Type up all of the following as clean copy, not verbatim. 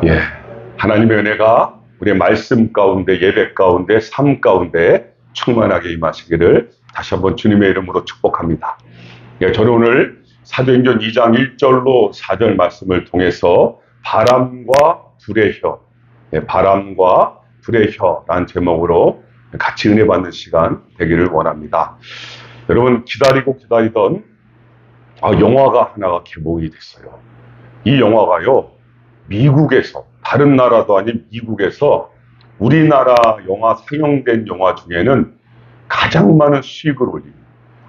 예. 하나님의 은혜가 우리의 말씀 가운데, 예배 가운데, 삶 가운데 충만하게 임하시기를 다시 한번 주님의 이름으로 축복합니다. 예, 저는 오늘 사도행전 2장 1절로 4절 말씀을 통해서 바람과 불의 혀, 바람과 불의 혀라는 제목으로 같이 은혜 받는 시간 되기를 원합니다. 여러분, 기다리던 영화가 하나가 개봉이 됐어요. 이 영화가요, 미국에서, 다른 나라도 아닌 미국에서 우리나라 영화 상영된 영화 중에는 가장 많은 수익을 올린,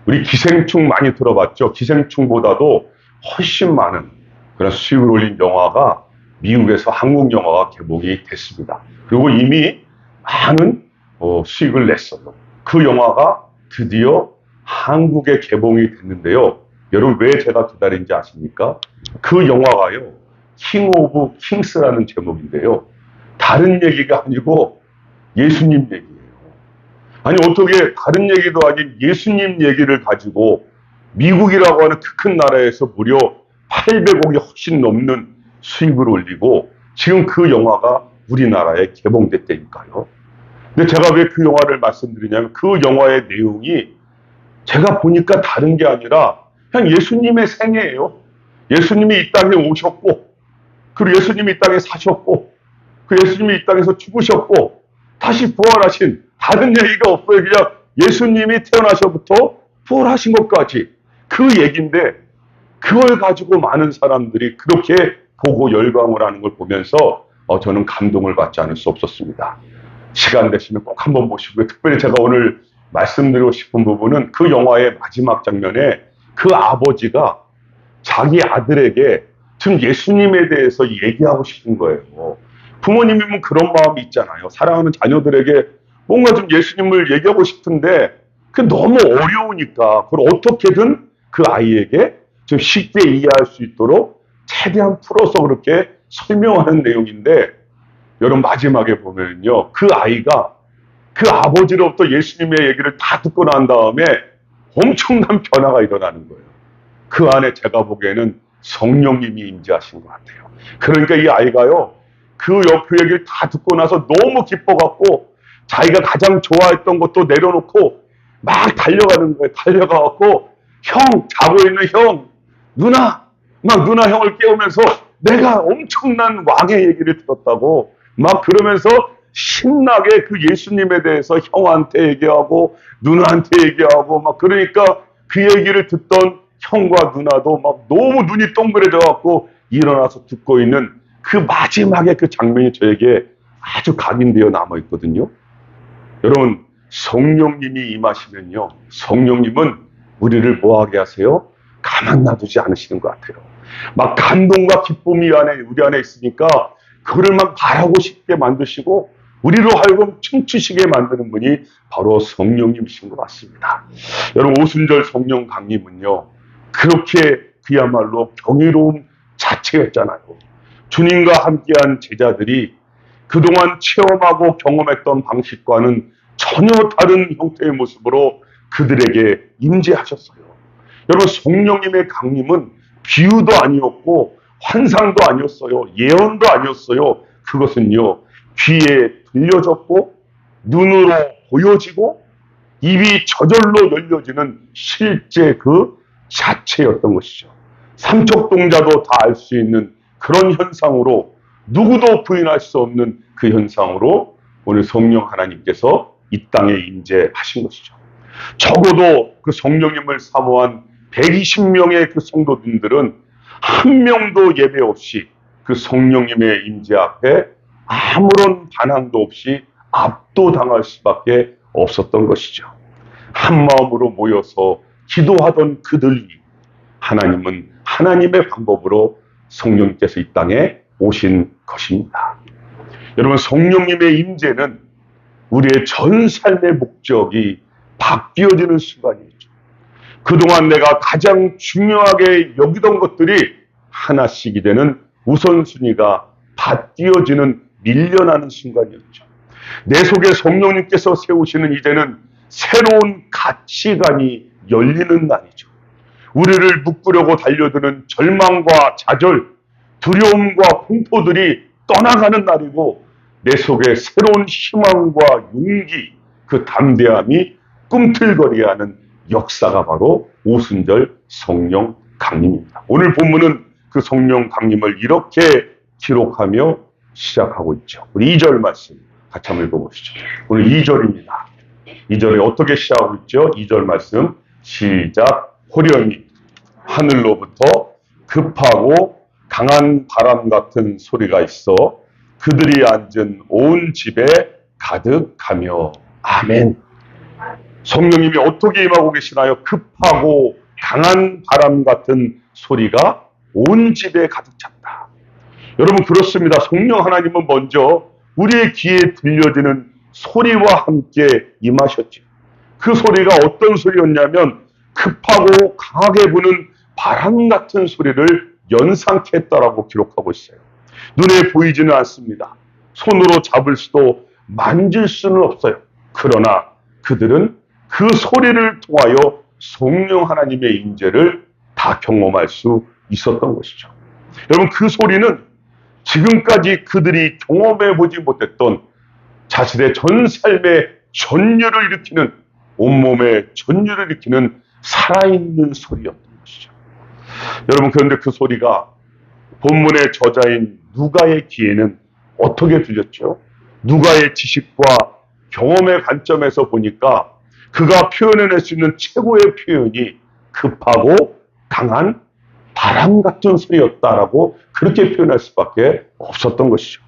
우리 기생충 많이 들어봤죠? 기생충보다도 훨씬 많은 그런 수익을 올린 영화가 미국에서 한국 영화가 개봉이 됐습니다. 그리고 이미 많은 수익을 냈어요. 그 영화가 드디어 한국에 개봉이 됐는데요. 여러분, 왜 제가 기다린지 아십니까? 그 영화가요, 킹 오브 킹스라는 제목인데요. 다른 얘기가 아니고 예수님 얘기예요. 아니, 어떻게 다른 얘기도 아닌 예수님 얘기를 가지고 미국이라고 하는 그 큰 나라에서 무려 800억이 훨씬 넘는 수익을 올리고 지금 그 영화가 우리나라에 개봉됐다니까요. 근데 제가 왜 그 영화를 말씀드리냐면, 그 영화의 내용이 제가 보니까 다른 게 아니라 그냥 예수님의 생애예요. 예수님이 이 땅에 오셨고, 그리고 예수님이 이 땅에 사셨고, 그 예수님이 이 땅에서 죽으셨고 다시 부활하신, 다른 얘기가 없어요. 그냥 예수님이 태어나셔부터 부활하신 것까지 그 얘기인데, 그걸 가지고 많은 사람들이 그렇게 보고 열광을 하는 걸 보면서 저는 감동을 받지 않을 수 없었습니다. 시간 되시면 꼭 한번 보시고요. 특별히 제가 오늘 말씀드리고 싶은 부분은 그 영화의 마지막 장면에 그 아버지가 자기 아들에게 지금 예수님에 대해서 얘기하고 싶은 거예요. 부모님이면 그런 마음이 있잖아요. 사랑하는 자녀들에게 뭔가 좀 예수님을 얘기하고 싶은데 그 너무 어려우니까 그걸 어떻게든 그 아이에게 좀 쉽게 이해할 수 있도록 최대한 풀어서 그렇게 설명하는 내용인데, 여러분 마지막에 보면요, 그 아이가 그 아버지로부터 예수님의 얘기를 다 듣고 난 다음에 엄청난 변화가 일어나는 거예요. 그 안에 제가 보기에는 성령님이 임재하신 것 같아요. 그러니까 이 아이가요, 그 얘기를 다 듣고 나서 너무 기뻐갖고 자기가 가장 좋아했던 것도 내려놓고 막 달려가는 거예요. 달려가갖고 형, 자고 있는 형, 누나, 막 누나 형을 깨우면서 내가 엄청난 왕의 얘기를 들었다고 막 그러면서 신나게 그 예수님에 대해서 형한테 얘기하고 누나한테 얘기하고 막, 그러니까 그 얘기를 듣던 형과 누나도 막 너무 눈이 동그래져 갖고 일어나서 듣고 있는 그 마지막에 그 장면이 저에게 아주 각인되어 남아 있거든요. 여러분, 성령님이 임하시면요, 성령님은 우리를 뭐하게 하세요? 가만 놔두지 않으시는 것 같아요. 막 감동과 기쁨이 우리 안에 있으니까 그거를 막 말하고 싶게 만드시고 우리로 하여금 춤추시게 만드는 분이 바로 성령님이신 것 같습니다. 여러분, 오순절 성령 강림은요, 그렇게 그야말로 경이로움 자체였잖아요. 주님과 함께한 제자들이 그동안 체험하고 경험했던 방식과는 전혀 다른 형태의 모습으로 그들에게 임재하셨어요. 여러분, 성령님의 강림은 비유도 아니었고 환상도 아니었어요. 예언도 아니었어요. 그것은요, 귀에 들려졌고 눈으로 보여지고 입이 저절로 열려지는 실제 그 자체였던 것이죠. 삼척동자도 다 알 수 있는 그런 현상으로, 누구도 부인할 수 없는 그 현상으로 오늘 성령 하나님께서 이 땅에 임재하신 것이죠. 적어도 그 성령님을 사모한 120명의 그 성도님들은 한 명도 예배 없이 그 성령님의 임재 앞에 아무런 반항도 없이 압도당할 수밖에 없었던 것이죠. 한 마음으로 모여서 기도하던 그들 위, 하나님은 하나님의 방법으로 성령님께서 이 땅에 오신 것입니다. 여러분, 성령님의 임재는 우리의 전 삶의 목적이 바뀌어지는 순간이죠. 그동안 내가 가장 중요하게 여기던 것들이 하나씩이 되는 우선순위가 바뀌어지는, 밀려나는 순간이었죠. 내 속에 성령님께서 세우시는 이제는 새로운 가치관이 열리는 날이죠. 우리를 묶으려고 달려드는 절망과 좌절, 두려움과 공포들이 떠나가는 날이고 내 속에 새로운 희망과 용기, 그 담대함이 꿈틀거리게 하는 역사가 바로 오순절 성령 강림입니다. 오늘 본문은 그 성령 강림을 이렇게 기록하며 시작하고 있죠. 우리 2절 말씀 같이 한번 읽어보시죠. 오늘 2절입니다. 2절에 어떻게 시작하고 있죠? 2절 말씀 시작. 호련히 하늘로부터 급하고 강한 바람 같은 소리가 있어 그들이 앉은 온 집에 가득하며. 아멘. 성령님이 어떻게 임하고 계시나요? 급하고 강한 바람 같은 소리가 온 집에 가득 찼다. 여러분 그렇습니다. 성령 하나님은 먼저 우리의 귀에 들려지는 소리와 함께 임하셨죠. 그 소리가 어떤 소리였냐면 급하고 강하게 부는 바람 같은 소리를 연상케 했다라고 기록하고 있어요. 눈에 보이지는 않습니다. 손으로 잡을 수도 만질 수는 없어요. 그러나 그들은 그 소리를 통하여 성령 하나님의 임재를 다 경험할 수 있었던 것이죠. 여러분 그 소리는 지금까지 그들이 경험해 보지 못했던 자신의 전 삶의 전율을 일으키는, 온몸에 전율을 일으키는 살아있는 소리였던 것이죠. 여러분 그런데 그 소리가 본문의 저자인 누가의 귀에는 어떻게 들렸죠? 누가의 지식과 경험의 관점에서 보니까 그가 표현해낼 수 있는 최고의 표현이 급하고 강한 바람 같은 소리였다라고 그렇게 표현할 수밖에 없었던 것이죠.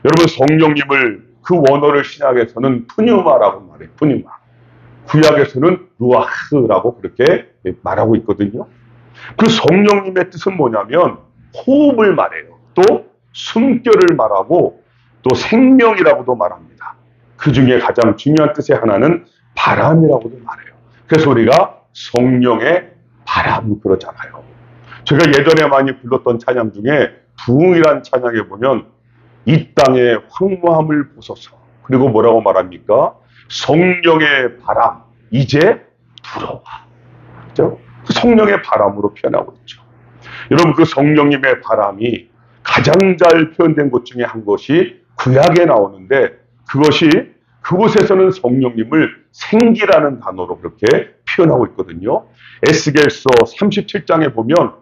여러분 성령님을 그 원어를 신약에서는 푸뉴마라고 말해요. 푸뉴마. 구약에서는 루아흐라고 그렇게 말하고 있거든요. 그 성령님의 뜻은 뭐냐면 호흡을 말해요. 또 숨결을 말하고 또 생명이라고도 말합니다. 그 중에 가장 중요한 뜻의 하나는 바람이라고도 말해요. 그래서 우리가 성령의 바람 그러잖아요. 제가 예전에 많이 불렀던 찬양 중에 부흥이란 찬양에 보면 이 땅의 황무함을 보소서. 그리고 뭐라고 말합니까? 성령의 바람 이제 불어와. 그렇죠? 그 성령의 바람으로 표현하고 있죠. 여러분 그 성령님의 바람이 가장 잘 표현된 것 중에 한 것이 구약에 나오는데 그곳에서는 성령님을 생기라는 단어로 그렇게 표현하고 있거든요. 에스겔서 37장에 보면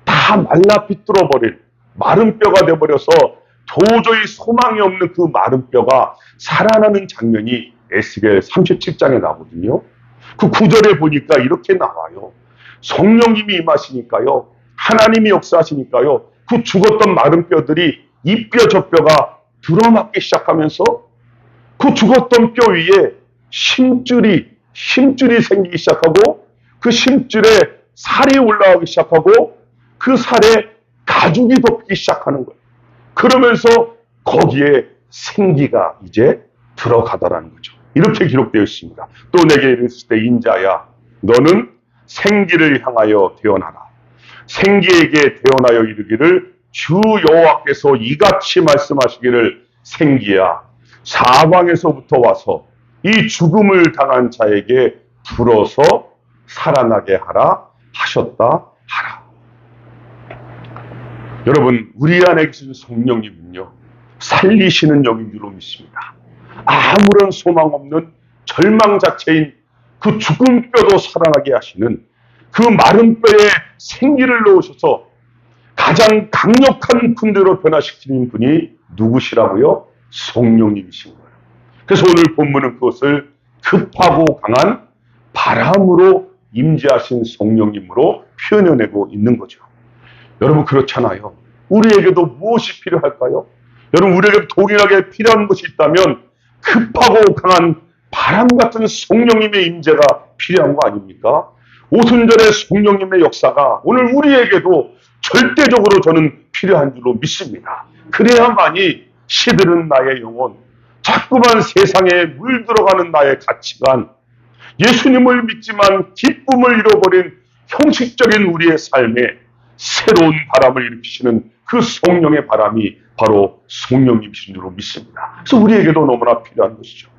다 말라 비뚤어버린 마른 뼈가 되어버려서 도저히 소망이 없는 그 마른 뼈가 살아나는 장면이 에스겔 37장에 나오거든요. 그 9절에 보니까 이렇게 나와요. 성령님이 임하시니까요. 하나님이 역사하시니까요. 그 죽었던 마른 뼈들이 이 뼈 저 뼈가 들어맞기 시작하면서 그 죽었던 뼈 위에 힘줄이 생기기 시작하고 그 힘줄에 살이 올라가기 시작하고 그 살에 가죽이 덮이기 시작하는 거예요. 그러면서 거기에 생기가 이제 들어가더라는 거죠. 이렇게 기록되어 있습니다. 또 내게 이르실 때 인자야 너는 생기를 향하여 태어나라. 생기에게 태어나여 이르기를 주 여호와께서 이같이 말씀하시기를 생기야 사방에서부터 와서 이 죽음을 당한 자에게 불어서 살아나게 하라 하셨다 하라. 여러분 우리 안에 계신 성령님은요 살리시는 영인 줄로 믿습니다. 아무런 소망 없는 절망 자체인 그 죽은 뼈도 살아나게 하시는 그 마른 뼈에 생기를 넣으셔서 가장 강력한 군대로 변화시키는 분이 누구시라고요? 성령님이신 거예요. 그래서 오늘 본문은 그것을 급하고 강한 바람으로 임재하신 성령님으로 표현해내고 있는 거죠. 여러분 그렇잖아요. 우리에게도 무엇이 필요할까요? 여러분 우리에게 동일하게 필요한 것이 있다면 급하고 강한 바람 같은 성령님의 임재가 필요한 거 아닙니까? 오순절의 성령님의 역사가 오늘 우리에게도 절대적으로 저는 필요한 줄로 믿습니다. 그래야만이 시들은 나의 영혼, 자꾸만 세상에 물들어가는 나의 가치관, 예수님을 믿지만 기쁨을 잃어버린 형식적인 우리의 삶에 새로운 바람을 일으키시는 그 성령의 바람이 바로 성령님이신 줄로 믿습니다. 그래서 우리에게도 너무나 필요한 것이죠.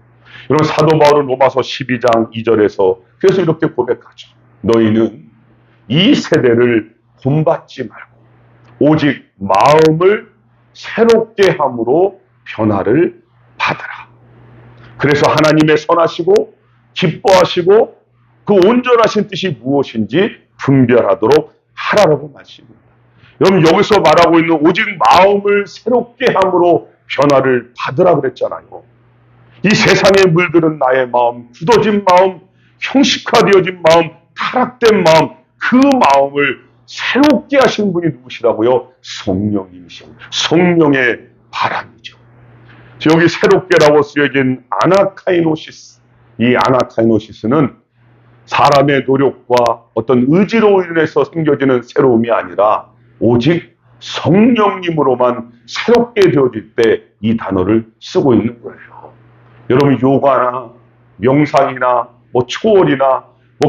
여러분 사도 바울은 로마서 12장 2절에서 그래서 이렇게 고백하죠. 너희는 이 세대를 본받지 말고 오직 마음을 새롭게 함으로 변화를 받으라. 그래서 하나님의 선하시고 기뻐하시고 그 온전하신 뜻이 무엇인지 분별하도록 하라고 말씀입니다. 여러분, 여기서 말하고 있는 오직 마음을 새롭게 함으로 변화를 받으라 그랬잖아요. 이 세상에 물드는 나의 마음, 굳어진 마음, 형식화되어진 마음, 타락된 마음, 그 마음을 새롭게 하신 분이 누구시라고요? 성령님이시오. 성령의 바람이죠. 여기 새롭게라고 쓰여진 아나카이노시스, 이 아나카이노시스는 사람의 노력과 어떤 의지로 인해서 생겨지는 새로움이 아니라 오직 성령님으로만 새롭게 되어질 때 이 단어를 쓰고 있는 거예요. 여러분, 요가나 명상이나 초월이나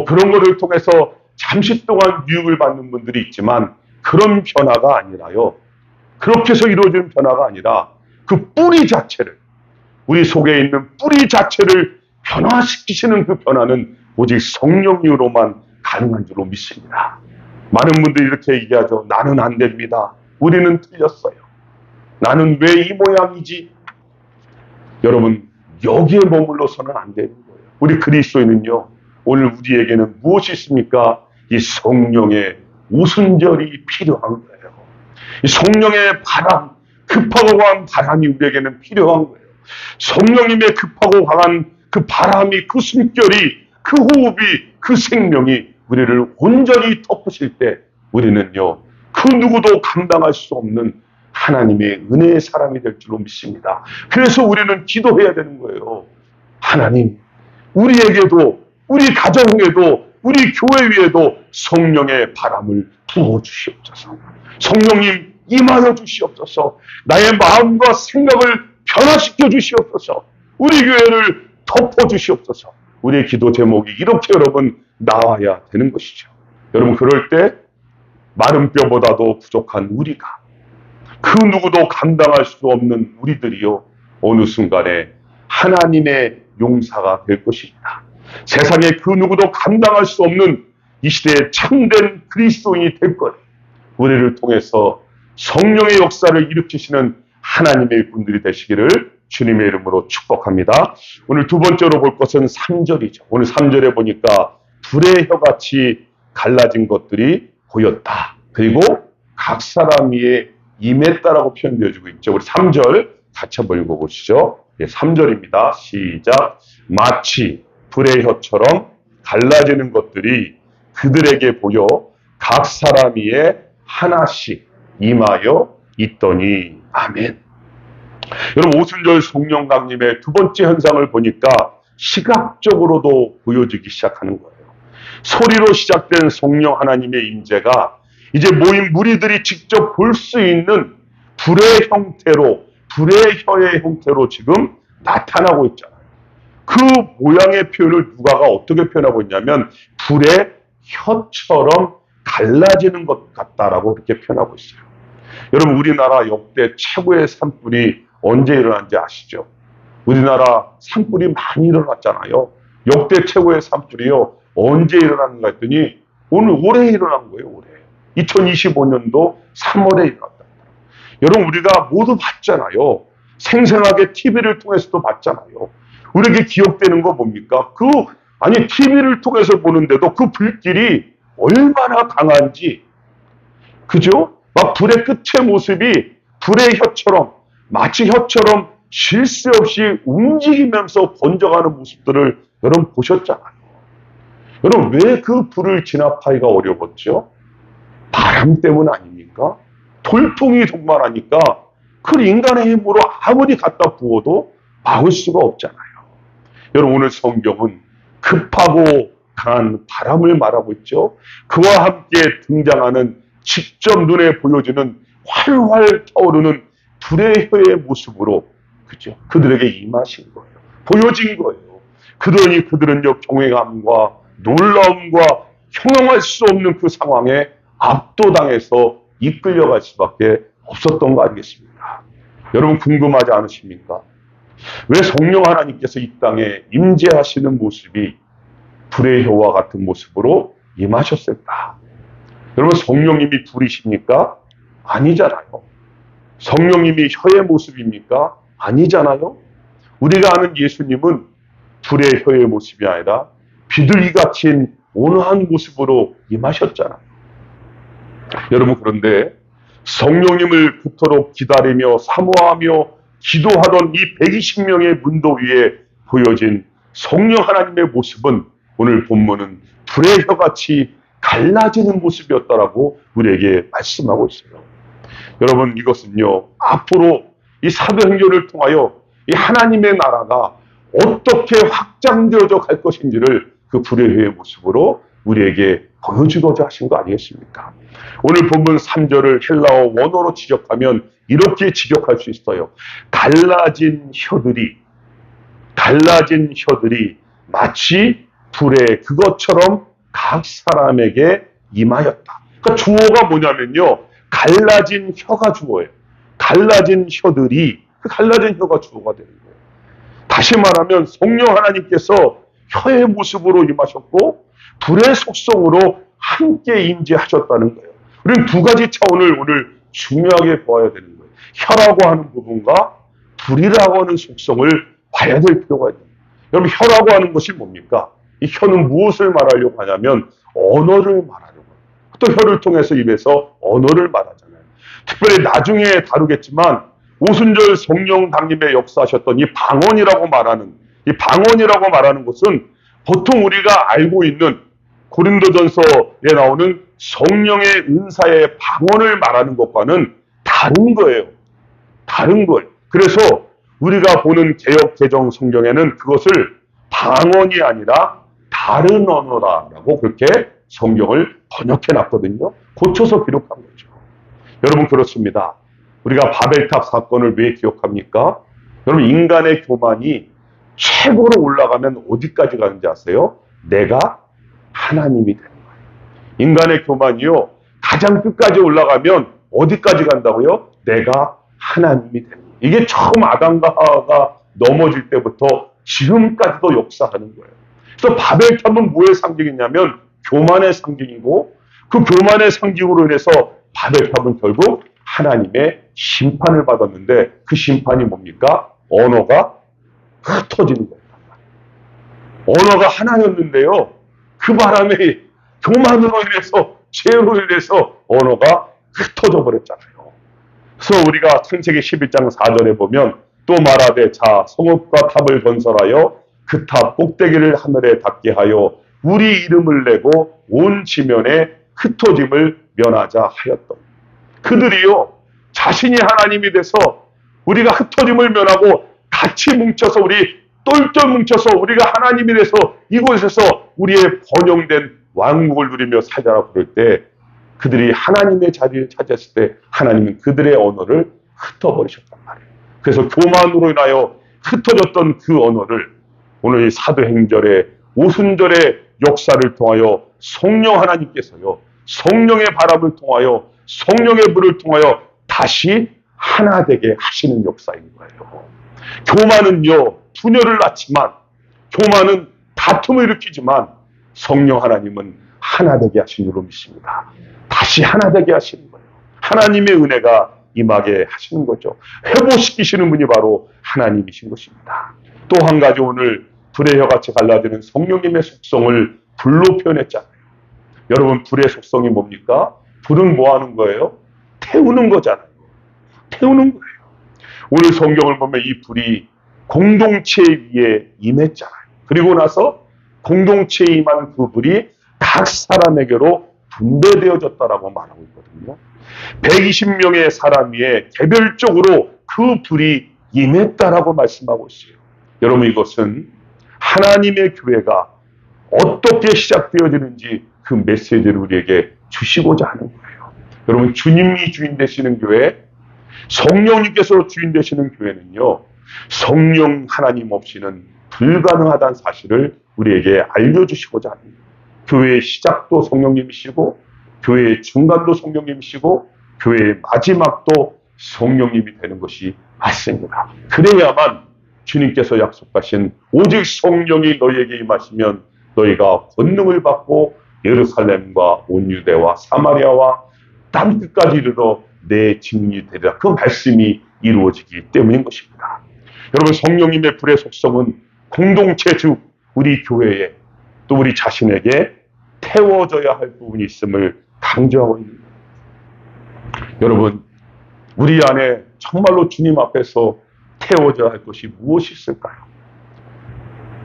그런 거를 통해서 잠시 동안 유익을 받는 분들이 있지만 그런 변화가 아니라요. 그렇게 해서 이루어지는 변화가 아니라 그 뿌리 자체를, 우리 속에 있는 뿌리 자체를 변화시키시는 그 변화는 오직 성령으로만 가능한 줄로 믿습니다. 많은 분들이 이렇게 얘기하죠. 나는 안 됩니다. 우리는 틀렸어요. 나는 왜 이 모양이지? 여러분, 여기에 머물러서는 안 되는 거예요. 우리 그리스도인은요, 오늘 우리에게는 무엇이 있습니까? 이 성령의 오순절이 필요한 거예요. 이 성령의 바람, 급하고 강한 바람이 우리에게는 필요한 거예요. 성령님의 급하고 강한 그 바람이, 그 숨결이, 그 호흡이, 그 생명이 우리를 온전히 덮으실 때 우리는요, 그 누구도 감당할 수 없는 하나님의 은혜의 사람이 될 줄로 믿습니다. 그래서 우리는 기도해야 되는 거예요. 하나님, 우리에게도, 우리 가정에도, 우리 교회 위에도 성령의 바람을 부어주시옵소서. 성령님 임하여 주시옵소서. 나의 마음과 생각을 변화시켜 주시옵소서. 우리 교회를 덮어 주시옵소서. 우리의 기도 제목이 이렇게 여러분 나와야 되는 것이죠. 여러분, 그럴 때 마른 뼈보다도 부족한 우리가, 그 누구도 감당할 수 없는 우리들이요, 어느 순간에 하나님의 용사가 될 것입니다. 세상에 그 누구도 감당할 수 없는 이 시대의 참된 그리스도인이 될 거예요. 우리를 통해서 성령의 역사를 일으키시는 하나님의 일꾼들이 되시기를 주님의 이름으로 축복합니다. 오늘 두 번째로 볼 것은 3절이죠. 오늘 3절에 보니까 불의 혀같이 갈라진 것들이 보였다. 그리고 각 사람 위에 임했다라고 표현되어지고 있죠. 우리 3절 같이 한번 읽어보시죠. 3절입니다. 시작. 마치 불의 혀처럼 갈라지는 것들이 그들에게 보여 각 사람 위에 하나씩 임하여 있더니. 아멘. 여러분, 오순절 성령 강림의 두 번째 현상을 보니까 시각적으로도 보여지기 시작하는 거예요. 소리로 시작된 성령 하나님의 임재가 이제 모인 무리들이 직접 볼 수 있는 불의 형태로, 불의 혀의 형태로 지금 나타나고 있잖아요. 그 모양의 표현을 누가가 어떻게 표현하고 있냐면 불의 혀처럼 갈라지는 것 같다라고 그렇게 표현하고 있어요. 여러분, 우리나라 역대 최고의 산불이 언제 일어난지 아시죠? 우리나라 산불이 많이 일어났잖아요. 역대 최고의 산불이요, 언제 일어났는가 했더니 올해 일어난 거예요. 올해 2025년도 3월에 일어났다. 여러분, 우리가 모두 봤잖아요. 생생하게 TV를 통해서도 봤잖아요. 우리에게 기억되는 거 뭡니까? TV를 통해서 보는데도 그 불길이 얼마나 강한지, 그죠? 막 불의 끝의 모습이 불의 혀처럼, 마치 혀처럼 쉴 새 없이 움직이면서 번져가는 모습들을 여러분 보셨잖아요. 여러분, 왜 그 불을 진압하기가 어려웠죠? 바람 때문 아닙니까? 돌풍이 동반하니까 그 인간의 힘으로 아무리 갖다 부어도 막을 수가 없잖아요. 여러분, 오늘 성경은 급하고 강한 바람을 말하고 있죠. 그와 함께 등장하는 직접 눈에 보여지는 활활 타오르는 불의 혀의 모습으로, 그죠? 그들에게 임하신 거예요. 보여진 거예요. 그러니 그들은요, 경외감과 놀라움과 형용할 수 없는 그 상황에 압도당해서 이끌려갈 수밖에 없었던 거 아니겠습니까? 여러분, 궁금하지 않으십니까? 왜 성령 하나님께서 이 땅에 임재하시는 모습이 불의 혀와 같은 모습으로 임하셨을까? 여러분, 성령님이 불이십니까? 아니잖아요. 성령님이 혀의 모습입니까? 아니잖아요. 우리가 아는 예수님은 불의 혀의 모습이 아니라 비둘기같이 온화한 모습으로 임하셨잖아요. 여러분, 그런데 성령님을 그토록 기다리며 사모하며 기도하던 이 120명의 문도 위에 보여진 성령 하나님의 모습은 오늘 본문은 불의 혀같이 갈라지는 모습이었다라고 우리에게 말씀하고 있어요. 여러분, 이것은요, 앞으로 이 사도행전을 통하여 이 하나님의 나라가 어떻게 확장되어져 갈 것인지를 그 불의 혀의 모습으로 우리에게 보여주고자 하신 거 아니겠습니까? 오늘 본문 3절을 헬라어 원어로 지적하면 이렇게 지적할 수 있어요. 갈라진 혀들이 마치 불의 그것처럼 각 사람에게 임하였다. 그러니까 주어가 뭐냐면요, 갈라진 혀가 주어예요. 갈라진 혀들이, 그 갈라진 혀가 주어가 되는 거예요. 다시 말하면 성령 하나님께서 혀의 모습으로 임하셨고 불의 속성으로 함께 임재하셨다는 거예요. 우리는 두 가지 차원을 오늘 중요하게 보아야 되는 거예요. 혀라고 하는 부분과 불이라고 하는 속성을 봐야 될 필요가 있는 거예요. 여러분, 혀라고 하는 것이 뭡니까? 이 혀는 무엇을 말하려고 하냐면 언어를 말하려고 해요. 또 혀를 통해서 입에서 언어를 말하잖아요. 특별히 나중에 다루겠지만 오순절 성령 당님의 역사하셨던 이 방언이라고 말하는 것은 보통 우리가 알고 있는 고린도전서에 나오는 성령의 은사의 방언을 말하는 것과는 다른 거예요. 그래서 우리가 보는 개역 개정 성경에는 그것을 방언이 아니라 다른 언어라라고 그렇게 성경을 번역해 놨거든요. 고쳐서 기록한 거죠. 여러분, 그렇습니다. 우리가 바벨탑 사건을 왜 기억합니까? 여러분, 인간의 교만이 최고로 올라가면 어디까지 가는지 아세요? 내가 하나님이 되는 거예요. 인간의 교만이요, 가장 끝까지 올라가면 어디까지 간다고요? 내가 하나님이 되는 거예요. 이게 처음 아담과 하와가 넘어질 때부터 지금까지도 역사하는 거예요. 그래서 바벨탑은 뭐의 상징이냐면 교만의 상징이고, 그 교만의 상징으로 인해서 바벨탑은 결국 하나님의 심판을 받았는데, 그 심판이 뭡니까? 언어가 흩어지는 거예요. 언어가 하나였는데요, 그 바람에 교만으로 인해서, 죄로 인해서 언어가 흩어져 버렸잖아요. 그래서 우리가 창세기 11장 4절에 보면 또 말하되 자 성읍과 탑을 건설하여 그 탑 꼭대기를 하늘에 닿게 하여 우리 이름을 내고 온 지면에 흩어짐을 면하자 하였던, 그들이요 자신이 하나님이 돼서 우리가 흩어짐을 면하고 같이 뭉쳐서, 우리 똘똘 뭉쳐서 우리가 하나님이 돼서 이곳에서 우리의 번영된 왕국을 누리며 살자라고 그럴 때, 그들이 하나님의 자리를 차지했을 때 하나님은 그들의 언어를 흩어버리셨단 말이에요. 그래서 교만으로 인하여 흩어졌던 그 언어를 오늘 이 사도행전의 오순절의 역사를 통하여 성령 하나님께서요, 성령의 바람을 통하여, 성령의 불을 통하여 다시 하나 되게 하시는 역사인 거예요. 교만은요 분열을 낳지만, 교만은 다툼을 일으키지만 성령 하나님은 하나 되게 하신 줄로 믿습니다. 다시 하나 되게 하시는 거예요. 하나님의 은혜가 임하게 하시는 거죠. 회복시키시는 분이 바로 하나님이신 것입니다. 또 한 가지, 오늘 불의 혀같이 갈라지는 성령님의 속성을 불로 표현했잖아요. 여러분, 불의 속성이 뭡니까? 불은 뭐 하는 거예요? 태우는 거잖아요. 태우는 거예요. 오늘 성경을 보면 이 불이 공동체 위에 임했잖아요. 그리고 나서 공동체에 임한 그 불이 각 사람에게로 분배되어졌다라고 말하고 있거든요. 120명의 사람 위에 개별적으로 그 불이 임했다라고 말씀하고 있어요. 여러분, 이것은 하나님의 교회가 어떻게 시작되어지는지 그 메시지를 우리에게 주시고자 하는 거예요. 여러분, 주님이 주인 되시는 교회, 성령님께서 주인 되시는 교회는요, 성령 하나님 없이는 불가능하다는 사실을 우리에게 알려주시고자 하는 거예요. 교회의 시작도 성령님이시고, 교회의 중간도 성령님이시고, 교회의 마지막도 성령님이 되는 것이 맞습니다. 그래야만 주님께서 약속하신 오직 성령이 너희에게 임하시면 너희가 권능을 받고 예루살렘과 온 유대와 사마리아와 땅 끝까지 이르러 내 증인이 되리라. 그 말씀이 이루어지기 때문인 것입니다. 여러분, 성령님의 불의 속성은 공동체 즉 우리 교회에 또 우리 자신에게 태워져야 할 부분이 있음을 강조하고 있는 거예요. 여러분, 우리 안에 정말로 주님 앞에서 태워져야 할 것이 무엇이 있을까요?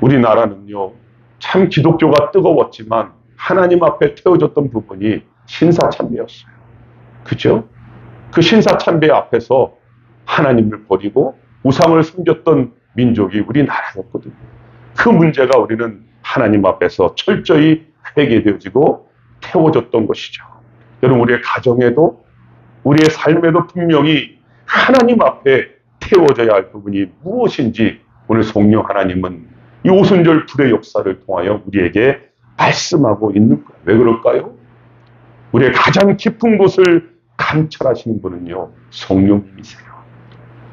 우리나라는요, 참 기독교가 뜨거웠지만 하나님 앞에 태워졌던 부분이 신사참배였어요. 그죠? 그 신사참배 앞에서 하나님을 버리고 우상을 섬겼던 민족이 우리나라였거든요. 그 문제가 우리는 하나님 앞에서 철저히 회개되어지고 태워졌던 것이죠. 여러분, 우리의 가정에도 우리의 삶에도 분명히 하나님 앞에 태워져야 할 부분이 무엇인지 오늘 성령 하나님은 이 오순절 불의 역사를 통하여 우리에게 말씀하고 있는 거예요. 왜 그럴까요? 우리의 가장 깊은 곳을 감찰하시는 분은요, 성령님이세요.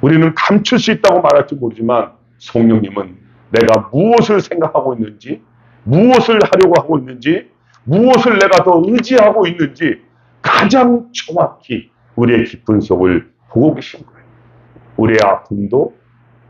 우리는 감출 수 있다고 말할지 모르지만 성령님은 내가 무엇을 생각하고 있는지, 무엇을 하려고 하고 있는지, 무엇을 내가 더 의지하고 있는지 가장 정확히 우리의 깊은 속을 보고 계신 거예요. 우리의 아픔도,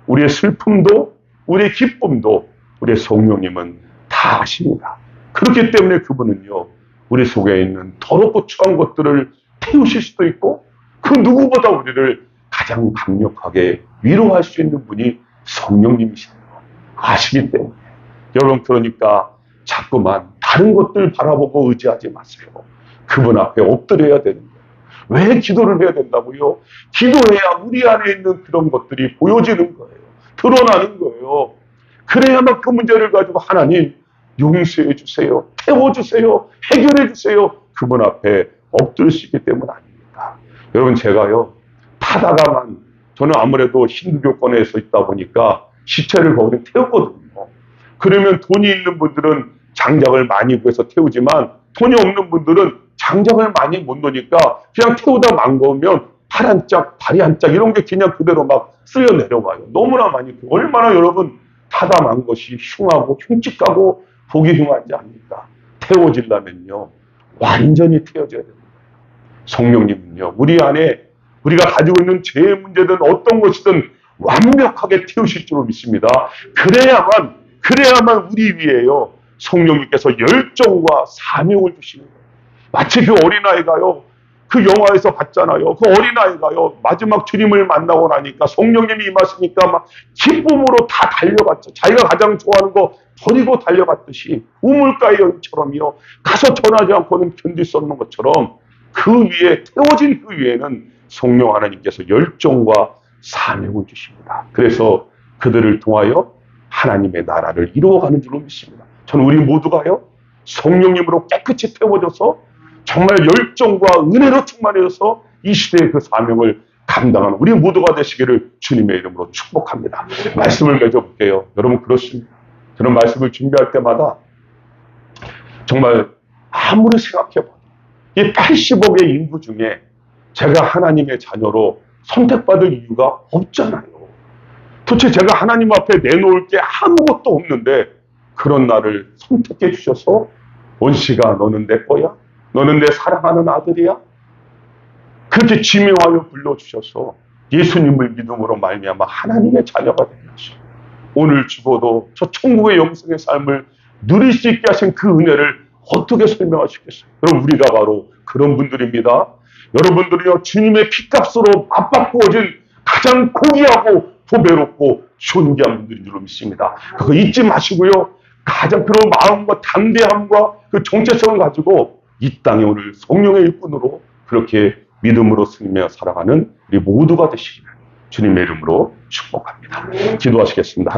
우리의 슬픔도, 우리의 기쁨도 우리의 성령님은 다 아십니다. 그렇기 때문에 그분은요, 우리 속에 있는 더럽고 추한 것들을 태우실 수도 있고 그 누구보다 우리를 가장 강력하게 위로할 수 있는 분이 성령님이시네요. 아시기 때문에. 여러분, 그러니까 자꾸만 다른 것들 바라보고 의지하지 마세요. 그분 앞에 엎드려야 되는 거예요. 왜 기도를 해야 된다고요? 기도해야 우리 안에 있는 그런 것들이 보여지는 거예요. 드러나는 거예요. 그래야만 그 문제를 가지고 하나님 용서해 주세요. 태워주세요. 해결해 주세요. 그분 앞에 엎드릴 수 있기 때문 아닙니까? 여러분, 제가요, 타다가만, 저는 아무래도 힌두교권에서 있다 보니까 시체를 거기에 태웠거든요. 그러면 돈이 있는 분들은 장작을 많이 구해서 태우지만 돈이 없는 분들은 장작을 많이 못 놓으니까 그냥 태우다 망거우면 팔 한 짝, 다리 한 짝 이런 게 그냥 그대로 막 쓸려 내려가요. 너무나 많이. 얼마나 여러분 타다 만 것이 흉하고 흉측하고 보기 흉하지 않습니까? 태워지려면요, 완전히 태워져야 됩니다. 성령님은요, 우리 안에 우리가 가지고 있는 죄의 문제든 어떤 것이든 완벽하게 태우실 줄로 믿습니다. 그래야만 우리 위에요, 성령님께서 열정과 사명을 주시는 거예요. 마치 그 어린아이가요, 그 영화에서 봤잖아요. 그 어린아이가요, 마지막 주님을 만나고 나니까 성령님이 임하시니까 막 기쁨으로 다 달려갔죠. 자기가 가장 좋아하는 거 버리고 달려갔듯이 우물가의 여인처럼요, 가서 전하지 않고는 견딜 수 없는 것처럼 그 위에, 태워진 그 위에는 성령 하나님께서 열정과 사명을 주십니다. 그래서 그들을 통하여 하나님의 나라를 이루어가는 줄로 믿습니다. 저는 우리 모두가요, 성령님으로 깨끗이 태워져서 정말 열정과 은혜로 충만해져서 이 시대의 그 사명을 감당하는 우리 모두가 되시기를 주님의 이름으로 축복합니다. 말씀을 맺어볼게요. 여러분, 그렇습니다. 저는 말씀을 준비할 때마다 정말 아무리 생각해봐도 이 80억의 인구 중에 제가 하나님의 자녀로 선택받을 이유가 없잖아요. 도대체 제가 하나님 앞에 내놓을 게 아무것도 없는데 그런 나를 선택해 주셔서 원씨가 너는 내 거야? 너는 내 사랑하는 아들이야? 그렇게 지명하여 불러주셔서 예수님을 믿음으로 말미암아 하나님의 자녀가 되게 하시고 오늘 죽어도 저 천국의 영생의 삶을 누릴 수 있게 하신 그 은혜를 어떻게 설명하시겠어요? 여러분, 우리가 바로 그런 분들입니다. 여러분들이요, 주님의 피값으로 맞바꾸어진 가장 고귀하고 보배롭고 존귀한 분들인 줄로 믿습니다. 그거 잊지 마시고요, 가장 그런 마음과 담대함과 그 정체성을 가지고 이 땅에 오늘 성령의 일꾼으로 그렇게 믿음으로 승리하며 살아가는 우리 모두가 되시기를 주님의 이름으로 축복합니다. 기도하시겠습니다.